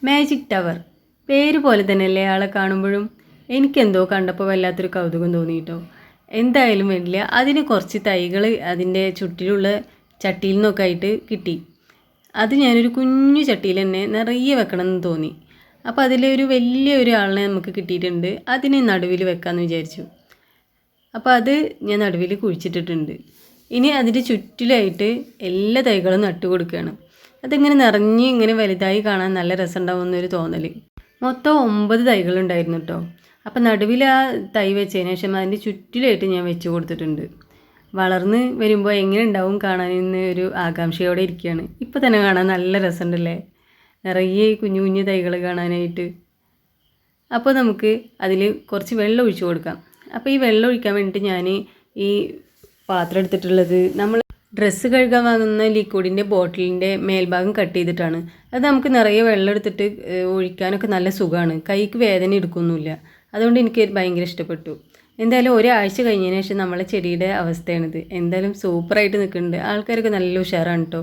Magic tower പേര് പോലെ തന്നെയല്ലേ ആളെ കാണുമ്പോഴും. എനിക്കെന്തോ കണ്ടപ്പോൾ വല്ലാത്തൊരു കൗതുകം തോന്നിയിട്ടോ. എന്തായാലും വേണ്ടില്ല, അതിന് കുറച്ച് തൈകൾ അതിൻ്റെ ചുറ്റിലുള്ള ചട്ടിയിൽ നിന്നൊക്കെ ആയിട്ട് കിട്ടി. അത് ഞാനൊരു കുഞ്ഞു ചട്ടിയിൽ തന്നെ നിറയെ വെക്കണമെന്ന് തോന്നി. അപ്പോൾ അതിലൊരു വലിയൊരു ആളിനെ നമുക്ക് കിട്ടിയിട്ടുണ്ട്. അതിനെ നടുവിൽ വെക്കാമെന്ന് വിചാരിച്ചു. അപ്പോൾ അത് ഞാൻ നടുവിൽ കുഴിച്ചിട്ടിട്ടുണ്ട്. ഇനി അതിൻ്റെ ചുറ്റിലായിട്ട് എല്ലാ തൈകളും നട്ടു കൊടുക്കുകയാണ്. അതിങ്ങനെ നിറഞ്ഞ് ഇങ്ങനെ വലുതായി കാണാൻ നല്ല രസമുണ്ടാവുമെന്നൊരു തോന്നൽ. മൊത്തം 9 തൈകളുണ്ടായിരുന്നു കേട്ടോ. അപ്പം നടുവിൽ ആ തൈ വെച്ചതിന് ശേഷം അതിൻ്റെ ചുറ്റിലായിട്ട് ഞാൻ വെച്ച് കൊടുത്തിട്ടുണ്ട്. വളർന്ന് വരുമ്പോൾ എങ്ങനെ ഉണ്ടാവും കാണാനെന്ന് ഒരു ആകാംക്ഷയോടെ ഇരിക്കുകയാണ്. ഇപ്പോൾ തന്നെ കാണാൻ നല്ല രസമുണ്ടല്ലേ, നിറയെ കുഞ്ഞു കുഞ്ഞു തൈകൾ കാണാനായിട്ട്. അപ്പോൾ നമുക്ക് അതിൽ കുറച്ച് വെള്ളം ഒഴിച്ച് കൊടുക്കാം. അപ്പോൾ ഈ വെള്ളം ഒഴിക്കാൻ വേണ്ടിയിട്ട് ഞാൻ ഈ പാത്രം എടുത്തിട്ടുള്ളത് നമ്മൾ ഡ്രസ്സ് കഴുകാൻ വാങ്ങുന്ന ലിക്വിഡിൻ്റെ ബോട്ടിലിൻ്റെ മേൽഭാഗം കട്ട് ചെയ്തിട്ടാണ്. അത് നമുക്ക് നിറയെ വെള്ളം എടുത്തിട്ട് ഒഴിക്കാനൊക്കെ നല്ല സുഖമാണ്, കൈക്ക് വേദന എടുക്കൊന്നുമില്ല. അതുകൊണ്ട് എനിക്ക് ഭയങ്കര ഇഷ്ടപ്പെട്ടു. എന്തായാലും ഒരാഴ്ച കഴിഞ്ഞതിന് ശേഷം നമ്മളെ ചെടിയുടെ അവസ്ഥയാണിത്. എന്തായാലും സൂപ്പറായിട്ട് നിൽക്കുന്നുണ്ട്. ആൾക്കാരൊക്കെ നല്ല ഉഷാറാണ് കേട്ടോ.